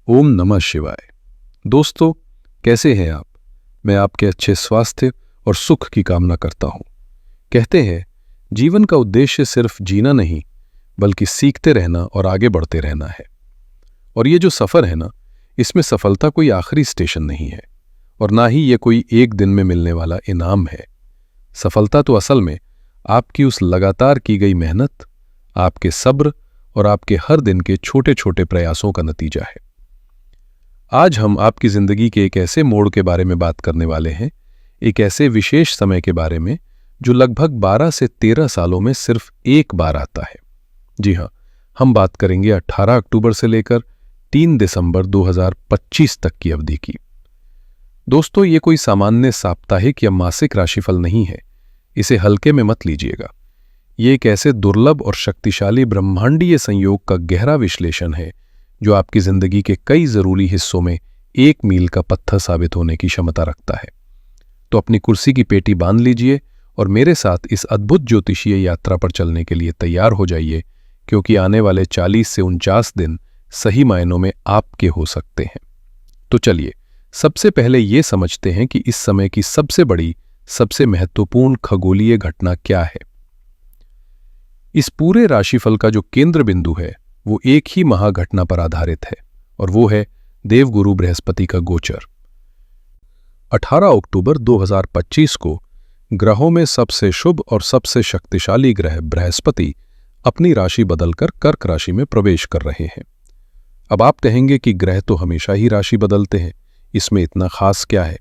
ओम नमः शिवाय। दोस्तों, कैसे हैं आप? मैं आपके अच्छे स्वास्थ्य और सुख की कामना करता हूं। कहते हैं, जीवन का उद्देश्य सिर्फ जीना नहीं, बल्कि सीखते रहना और आगे बढ़ते रहना है। और ये जो सफर है ना, इसमें सफलता कोई आखिरी स्टेशन नहीं है और ना ही ये कोई एक दिन में मिलने वाला इनाम है। सफलता तो असल में आपकी उस लगातार की गई मेहनत, आपके सब्र और आपके हर दिन के छोटे छोटे प्रयासों का नतीजा है। आज हम आपकी जिंदगी के एक ऐसे मोड़ के बारे में बात करने वाले हैं, एक ऐसे विशेष समय के बारे में जो लगभग 12 से 13 सालों में सिर्फ एक बार आता है। जी हां, हम बात करेंगे 18 अक्टूबर से लेकर 3 दिसंबर 2025 तक की अवधि की। दोस्तों, ये कोई सामान्य साप्ताहिक या मासिक राशिफल नहीं है, इसे हल्के में मत लीजिएगा। ये एक ऐसे दुर्लभ और शक्तिशाली ब्रह्मांडीय संयोग का गहरा विश्लेषण है जो आपकी जिंदगी के कई जरूरी हिस्सों में एक मील का पत्थर साबित होने की क्षमता रखता है। तो अपनी कुर्सी की पेटी बांध लीजिए और मेरे साथ इस अद्भुत ज्योतिषीय यात्रा पर चलने के लिए तैयार हो जाइए, क्योंकि आने वाले 40 से 49 दिन सही मायनों में आपके हो सकते हैं। तो चलिए, सबसे पहले ये समझते हैं कि इस समय की सबसे बड़ी, सबसे महत्वपूर्ण खगोलीय घटना क्या है। इस पूरे राशिफल का जो केंद्र बिंदु है वो एक ही महाघटना पर आधारित है, और वो है देवगुरु बृहस्पति का गोचर। 18 अक्टूबर 2025 को ग्रहों में सबसे शुभ और सबसे शक्तिशाली ग्रह बृहस्पति अपनी राशि बदलकर कर्क राशि में प्रवेश कर रहे हैं। अब आप कहेंगे कि ग्रह तो हमेशा ही राशि बदलते हैं, इसमें इतना खास क्या है?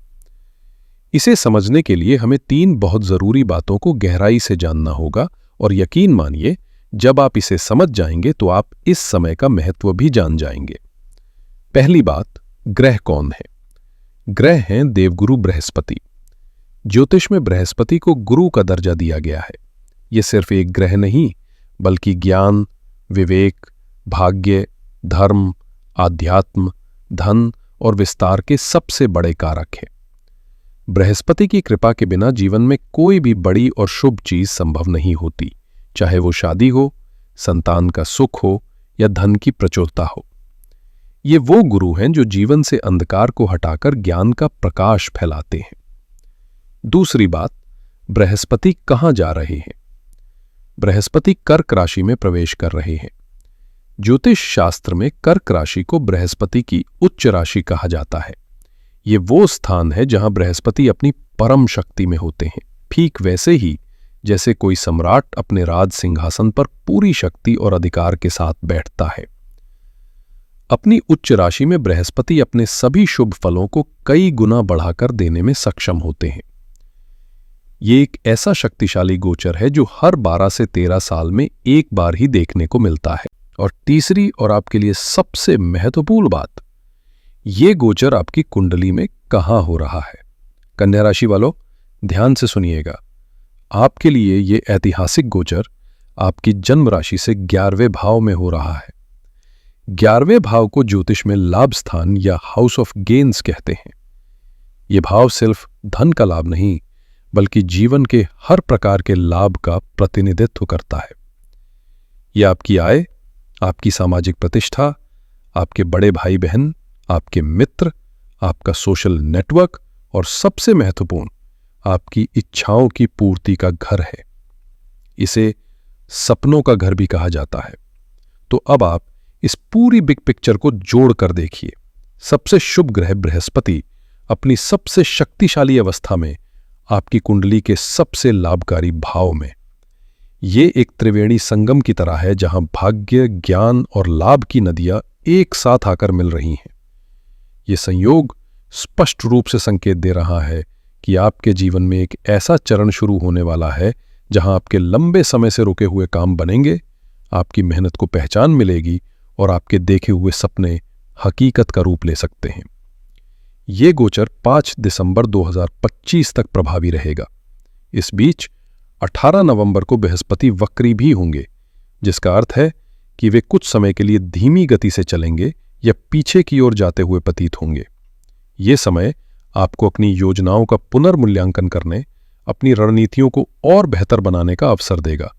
इसे समझने के लिए हमें 3 बहुत जरूरी बातों को गहराई से जानना होगा, और यकीन मानिए, जब आप इसे समझ जाएंगे तो आप इस समय का महत्व भी जान जाएंगे। पहली बात, ग्रह कौन है? ग्रह हैं देवगुरु बृहस्पति। ज्योतिष में बृहस्पति को गुरु का दर्जा दिया गया है। यह सिर्फ एक ग्रह नहीं, बल्कि ज्ञान, विवेक, भाग्य, धर्म, आध्यात्म, धन और विस्तार के सबसे बड़े कारक हैं। बृहस्पति की कृपा के बिना जीवन में कोई भी बड़ी और शुभ चीज संभव नहीं होती, चाहे वो शादी हो, संतान का सुख हो या धन की प्रचुरता हो। ये वो गुरु हैं जो जीवन से अंधकार को हटाकर ज्ञान का प्रकाश फैलाते हैं। दूसरी बात, बृहस्पति कहां जा रहे हैं? बृहस्पति कर्क राशि में प्रवेश कर रहे हैं। ज्योतिष शास्त्र में कर्क राशि को बृहस्पति की उच्च राशि कहा जाता है। ये वो स्थान है जहां बृहस्पति अपनी परम शक्ति में होते हैं, ठीक वैसे ही जैसे कोई सम्राट अपने राज सिंहासन पर पूरी शक्ति और अधिकार के साथ बैठता है। अपनी उच्च राशि में बृहस्पति अपने सभी शुभ फलों को कई गुना बढ़ाकर देने में सक्षम होते हैं। ये एक ऐसा शक्तिशाली गोचर है जो हर 12 से 13 साल में एक बार ही देखने को मिलता है। और तीसरी और आपके लिए सबसे महत्वपूर्ण बात, ये गोचर आपकी कुंडली में कहां हो रहा है? कन्या राशि वालों, ध्यान से सुनिएगा। आपके लिए ये ऐतिहासिक गोचर आपकी जन्म राशि से 11वें भाव में हो रहा है। 11वें भाव को ज्योतिष में लाभ स्थान या हाउस ऑफ गेन्स कहते हैं। ये भाव सिर्फ धन का लाभ नहीं, बल्कि जीवन के हर प्रकार के लाभ का प्रतिनिधित्व करता है। यह आपकी आय, आपकी सामाजिक प्रतिष्ठा, आपके बड़े भाई बहन, आपके मित्र, आपका सोशल नेटवर्क और सबसे महत्वपूर्ण, आपकी इच्छाओं की पूर्ति का घर है। इसे सपनों का घर भी कहा जाता है। तो अब आप इस पूरी बिग पिक्चर को जोड़ कर देखिए। सबसे शुभ ग्रह बृहस्पति अपनी सबसे शक्तिशाली अवस्था में आपकी कुंडली के सबसे लाभकारी भाव में। ये एक त्रिवेणी संगम की तरह है जहां भाग्य, ज्ञान और लाभ की नदियां एक साथ आकर मिल रही हैं। ये संयोग स्पष्ट रूप से संकेत दे रहा है कि आपके जीवन में एक ऐसा चरण शुरू होने वाला है जहां आपके लंबे समय से रुके हुए काम बनेंगे, आपकी मेहनत को पहचान मिलेगी और आपके देखे हुए सपने हकीकत का रूप ले सकते हैं। ये गोचर 5 दिसंबर 2025 तक प्रभावी रहेगा। इस बीच 18 नवंबर को बृहस्पति वक्री भी होंगे, जिसका अर्थ है कि वे कुछ समय के लिए धीमी गति से चलेंगे या पीछे की ओर जाते हुए प्रतीत होंगे। ये समय आपको अपनी योजनाओं का पुनर्मूल्यांकन करने, अपनी रणनीतियों को और बेहतर बनाने का अवसर देगा,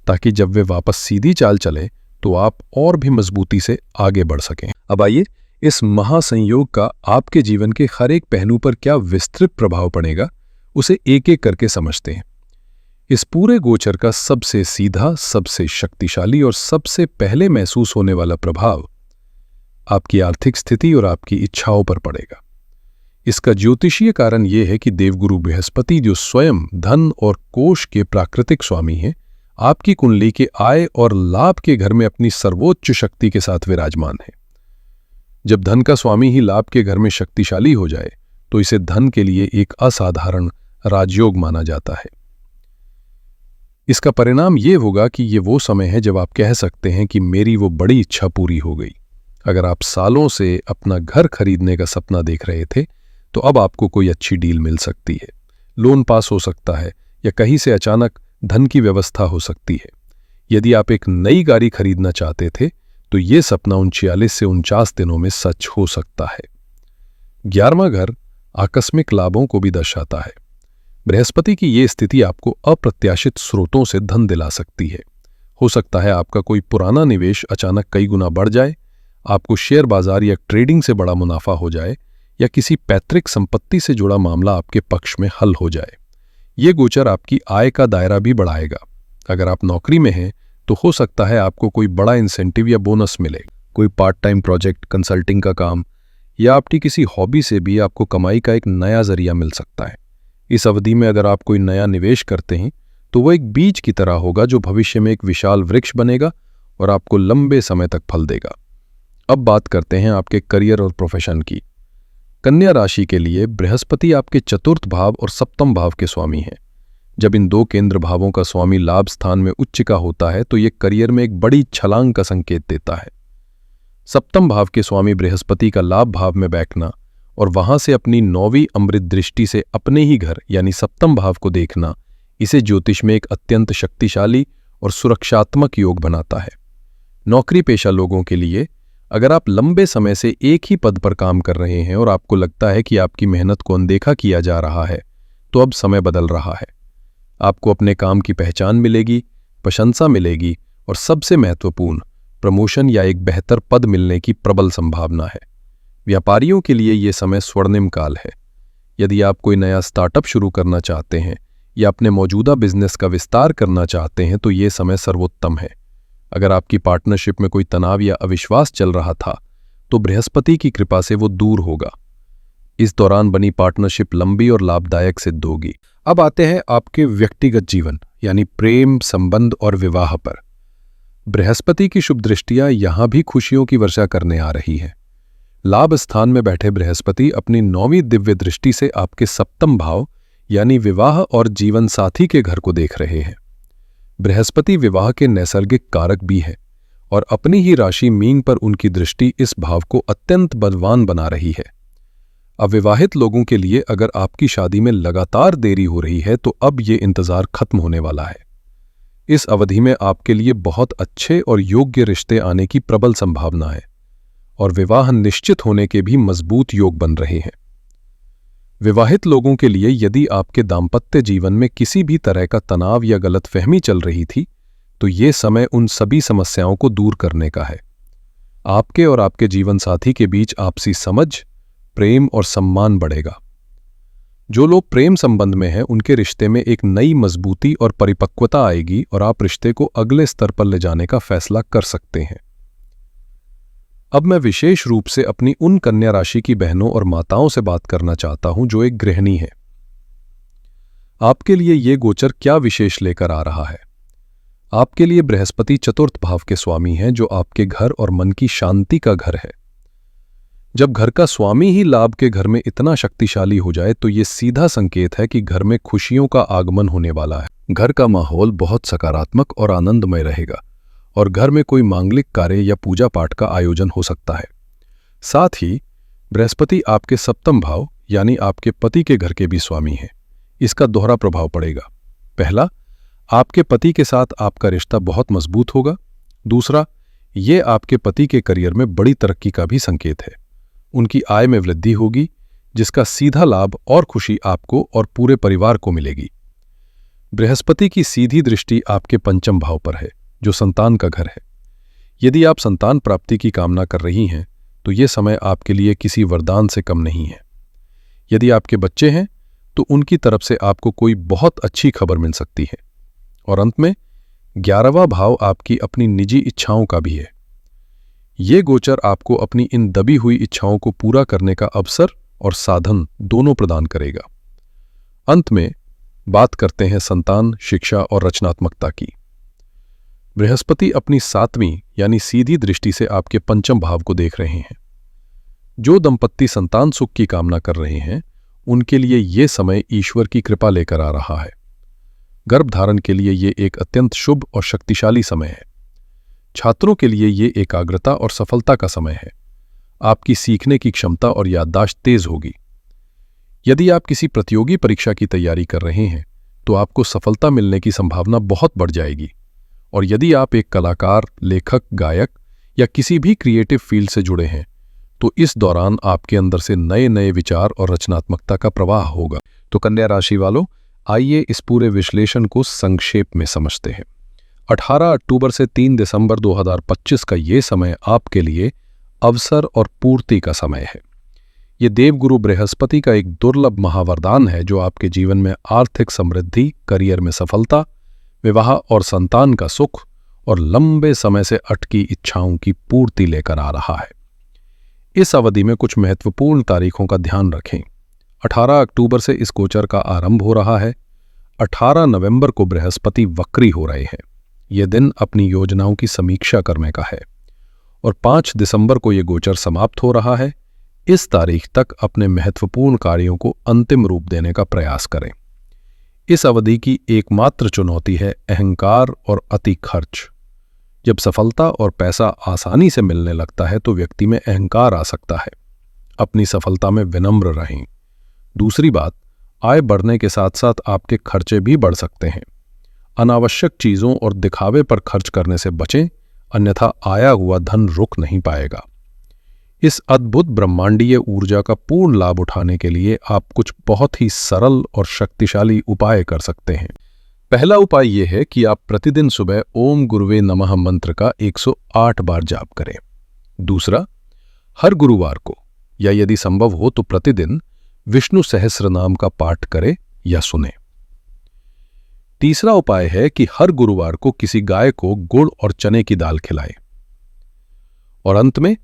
ताकि जब वे वापस सीधी चाल चले तो आप और भी मजबूती से आगे बढ़ सकें। अब आइए इस महासंयोग का आपके जीवन के हर एक पहलू पर क्या विस्तृत प्रभाव पड़ेगा, उसे एक एक करके समझते हैं। इस पूरे गोचर का सबसे सीधा, सबसे शक्तिशाली और सबसे पहले महसूस होने वाला प्रभाव आपकी आर्थिक स्थिति और आपकी इच्छाओं पर पड़ेगा। इसका ज्योतिषीय कारण यह है कि देवगुरु बृहस्पति, जो स्वयं धन और कोष के प्राकृतिक स्वामी हैं, आपकी कुंडली के आय और लाभ के घर में अपनी सर्वोच्च शक्ति के साथ विराजमान है। जब धन का स्वामी ही लाभ के घर में शक्तिशाली हो जाए तो इसे धन के लिए एक असाधारण राजयोग माना जाता है। इसका परिणाम यह होगा कि ये वो समय है जब आप कह सकते हैं कि मेरी वो बड़ी इच्छा पूरी हो गई। अगर आप सालों से अपना घर खरीदने का सपना देख रहे थे तो अब आपको कोई अच्छी डील मिल सकती है, लोन पास हो सकता है या कहीं से अचानक धन की व्यवस्था हो सकती है। यदि आप एक नई गाड़ी खरीदना चाहते थे तो ये सपना 39 से 49 दिनों में सच हो सकता है। 11वां घर आकस्मिक लाभों को भी दर्शाता है। बृहस्पति की ये स्थिति आपको अप्रत्याशित स्रोतों से धन दिला सकती है। हो सकता है आपका कोई पुराना निवेश अचानक कई गुना बढ़ जाए, आपको शेयर बाजार या ट्रेडिंग से बड़ा मुनाफा हो जाए या किसी पैतृक संपत्ति से जुड़ा मामला आपके पक्ष में हल हो जाए। ये गोचर आपकी आय का दायरा भी बढ़ाएगा। अगर आप नौकरी में हैं तो हो सकता है आपको कोई बड़ा इंसेंटिव या बोनस मिले। कोई पार्ट टाइम प्रोजेक्ट, कंसल्टिंग का काम या आपकी किसी हॉबी से भी आपको कमाई का एक नया जरिया मिल सकता है। इस अवधि में अगर आप कोई नया निवेश करते हैं तो वो एक बीज की तरह होगा जो भविष्य में एक विशाल वृक्ष बनेगा और आपको लंबे समय तक फल देगा। अब बात करते हैं आपके करियर और प्रोफेशन की। कन्या राशि के लिए बृहस्पति आपके चतुर्थ भाव और सप्तम भाव के स्वामी हैं। जब इन दो केंद्र भावों का स्वामी लाभ स्थान में उच्च का होता है तो ये करियर में एक बड़ी छलांग का संकेत देता है। सप्तम भाव के स्वामी बृहस्पति का लाभ भाव में बैठना और वहां से अपनी 9वीं अमृत दृष्टि से अपने ही घर यानी सप्तम भाव को देखना, इसे ज्योतिष में एक अत्यंत शक्तिशाली और सुरक्षात्मक योग बनाता है। नौकरी पेशा लोगों के लिए अगर आप लंबे समय से एक ही पद पर काम कर रहे हैं और आपको लगता है कि आपकी मेहनत को अनदेखा किया जा रहा है, तो अब समय बदल रहा है। आपको अपने काम की पहचान मिलेगी, प्रशंसा मिलेगी और सबसे महत्वपूर्ण प्रमोशन या एक बेहतर पद मिलने की प्रबल संभावना है। व्यापारियों के लिए ये समय स्वर्णिम काल है। यदि आप कोई नया स्टार्टअप शुरू करना चाहते हैं या अपने मौजूदा बिजनेस का विस्तार करना चाहते हैं तो ये समय सर्वोत्तम है। अगर आपकी पार्टनरशिप में कोई तनाव या अविश्वास चल रहा था तो बृहस्पति की कृपा से वो दूर होगा। इस दौरान बनी पार्टनरशिप लंबी और लाभदायक सिद्ध होगी। अब आते हैं आपके व्यक्तिगत जीवन यानी प्रेम, संबंध और विवाह पर। बृहस्पति की शुभ दृष्टियां यहां भी खुशियों की वर्षा करने आ रही है। लाभ स्थान में बैठे बृहस्पति अपनी 9वीं दिव्य दृष्टि से आपके सप्तम भाव यानी विवाह और जीवन साथी के घर को देख रहे हैं। बृहस्पति विवाह के नैसर्गिक कारक भी है और अपनी ही राशि मीन पर उनकी दृष्टि इस भाव को अत्यंत बलवान बना रही है। अविवाहित लोगों के लिए अगर आपकी शादी में लगातार देरी हो रही है तो अब ये इंतजार खत्म होने वाला है। इस अवधि में आपके लिए बहुत अच्छे और योग्य रिश्ते आने की प्रबल संभावना है और विवाह निश्चित होने के भी मजबूत योग बन रहे हैं। विवाहित लोगों के लिए यदि आपके दाम्पत्य जीवन में किसी भी तरह का तनाव या गलतफहमी चल रही थी तो ये समय उन सभी समस्याओं को दूर करने का है। आपके और आपके जीवन साथी के बीच आपसी समझ, प्रेम और सम्मान बढ़ेगा। जो लोग प्रेम संबंध में हैं उनके रिश्ते में एक नई मजबूती और परिपक्वता आएगी और आप रिश्ते को अगले स्तर पर ले जाने का फैसला कर सकते हैं। अब मैं विशेष रूप से अपनी उन कन्या राशि की बहनों और माताओं से बात करना चाहता हूं जो एक गृहिणी है। आपके लिए ये गोचर क्या विशेष लेकर आ रहा है? आपके लिए बृहस्पति चतुर्थ भाव के स्वामी हैं जो आपके घर और मन की शांति का घर है। जब घर का स्वामी ही लाभ के घर में इतना शक्तिशाली हो जाए तो ये सीधा संकेत है कि घर में खुशियों का आगमन होने वाला है। घर का माहौल बहुत सकारात्मक और आनंदमय रहेगा और घर में कोई मांगलिक कार्य या पूजा पाठ का आयोजन हो सकता है। साथ ही बृहस्पति आपके सप्तम भाव यानी आपके पति के घर के भी स्वामी हैं। इसका दोहरा प्रभाव पड़ेगा। पहला, आपके पति के साथ आपका रिश्ता बहुत मजबूत होगा। दूसरा, ये आपके पति के करियर में बड़ी तरक्की का भी संकेत है। उनकी आय में वृद्धि होगी जिसका सीधा लाभ और खुशी आपको और पूरे परिवार को मिलेगी। बृहस्पति की सीधी दृष्टि आपके पंचम भाव पर है जो संतान का घर है। यदि आप संतान प्राप्ति की कामना कर रही हैं तो ये समय आपके लिए किसी वरदान से कम नहीं है। यदि आपके बच्चे हैं तो उनकी तरफ से आपको कोई बहुत अच्छी खबर मिल सकती है। और अंत में 11वां भाव आपकी अपनी निजी इच्छाओं का भी है। ये गोचर आपको अपनी इन दबी हुई इच्छाओं को पूरा करने का अवसर और साधन दोनों प्रदान करेगा। अंत में बात करते हैं संतान, शिक्षा और रचनात्मकता की। बृहस्पति अपनी 7वीं यानी सीधी दृष्टि से आपके 5वें भाव को देख रहे हैं। जो दंपत्ति संतान सुख की कामना कर रहे हैं उनके लिए ये समय ईश्वर की कृपा लेकर आ रहा है। गर्भधारण के लिए ये एक अत्यंत शुभ और शक्तिशाली समय है। छात्रों के लिए ये एकाग्रता और सफलता का समय है। आपकी सीखने की क्षमता और याददाश्त तेज होगी। यदि आप किसी प्रतियोगी परीक्षा की तैयारी कर रहे हैं तो आपको सफलता मिलने की संभावना बहुत बढ़ जाएगी। और यदि आप एक कलाकार, लेखक, गायक या किसी भी क्रिएटिव फील्ड से जुड़े हैं तो इस दौरान आपके अंदर से नए नए विचार और रचनात्मकता का प्रवाह होगा। तो कन्या राशि वालों, आइए इस पूरे विश्लेषण को संक्षेप में समझते हैं। 18 अक्टूबर से 3 दिसंबर 2025 का ये समय आपके लिए अवसर और पूर्ति का समय है। ये देवगुरु बृहस्पति का एक दुर्लभ महावरदान है जो आपके जीवन में आर्थिक समृद्धि, करियर में सफलता, विवाह और संतान का सुख और लंबे समय से अटकी इच्छाओं की पूर्ति लेकर आ रहा है। इस अवधि में कुछ महत्वपूर्ण तारीखों का ध्यान रखें। 18 अक्टूबर से इस गोचर का आरंभ हो रहा है। 18 नवंबर को बृहस्पति वक्री हो रहे हैं। यह दिन अपनी योजनाओं की समीक्षा करने का है। और 5 दिसंबर को यह गोचर समाप्त हो रहा है। इस तारीख तक अपने महत्वपूर्ण कार्यों को अंतिम रूप देने का प्रयास करें। इस अवधि की एकमात्र चुनौती है अहंकार और अति खर्च। जब सफलता और पैसा आसानी से मिलने लगता है तो व्यक्ति में अहंकार आ सकता है। अपनी सफलता में विनम्र रहें। दूसरी बात, आय बढ़ने के साथ साथ आपके खर्चे भी बढ़ सकते हैं। अनावश्यक चीजों और दिखावे पर खर्च करने से बचें, अन्यथा आया हुआ धन रुक नहीं पाएगा। इस अद्भुत ब्रह्मांडीय ऊर्जा का पूर्ण लाभ उठाने के लिए आप कुछ बहुत ही सरल और शक्तिशाली उपाय कर सकते हैं। पहला उपाय यह है कि आप प्रतिदिन सुबह ओम गुरुवे नमः मंत्र का 108 बार जाप करें। दूसरा, हर गुरुवार को या यदि संभव हो तो प्रतिदिन विष्णु सहस्त्र नाम का पाठ करें या सुने। तीसरा उपाय है कि हर गुरुवार को किसी गाय को गुड़ और चने की दाल खिलाएं। और अंत में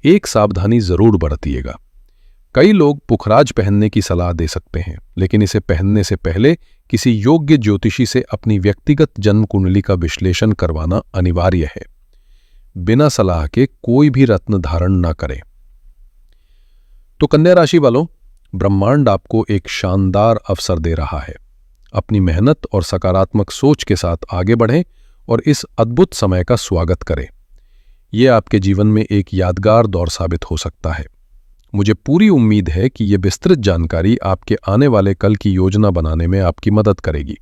एक सावधानी जरूर बरतिएगा। कई लोग पुखराज पहनने की सलाह दे सकते हैं, लेकिन इसे पहनने से पहले किसी योग्य ज्योतिषी से अपनी व्यक्तिगत जन्म कुंडली का विश्लेषण करवाना अनिवार्य है। बिना सलाह के कोई भी रत्न धारण न करें। तो कन्या राशि वालों, ब्रह्मांड आपको एक शानदार अवसर दे रहा है। अपनी मेहनत और सकारात्मक सोच के साथ आगे बढ़ें और इस अद्भुत समय का स्वागत करें। यह आपके जीवन में एक यादगार दौर साबित हो सकता है। मुझे पूरी उम्मीद है कि यह विस्तृत जानकारी आपके आने वाले कल की योजना बनाने में आपकी मदद करेगी।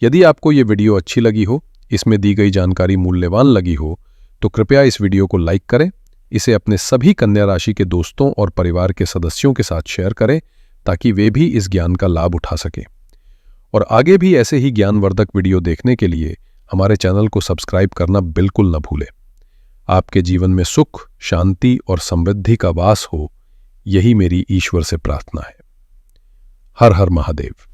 यदि आपको यह वीडियो अच्छी लगी हो, इसमें दी गई जानकारी मूल्यवान लगी हो, तो कृपया इस वीडियो को लाइक करें। इसे अपने सभी कन्या राशि के दोस्तों और परिवार के सदस्यों के साथ शेयर करें ताकि वे भी इस ज्ञान का लाभ उठा सकें। और आगे भी ऐसे ही ज्ञानवर्धक वीडियो देखने के लिए हमारे चैनल को सब्सक्राइब करना बिल्कुल न भूलें। आपके जीवन में सुख, शांति और समृद्धि का वास हो, यही मेरी ईश्वर से प्रार्थना है। हर हर महादेव।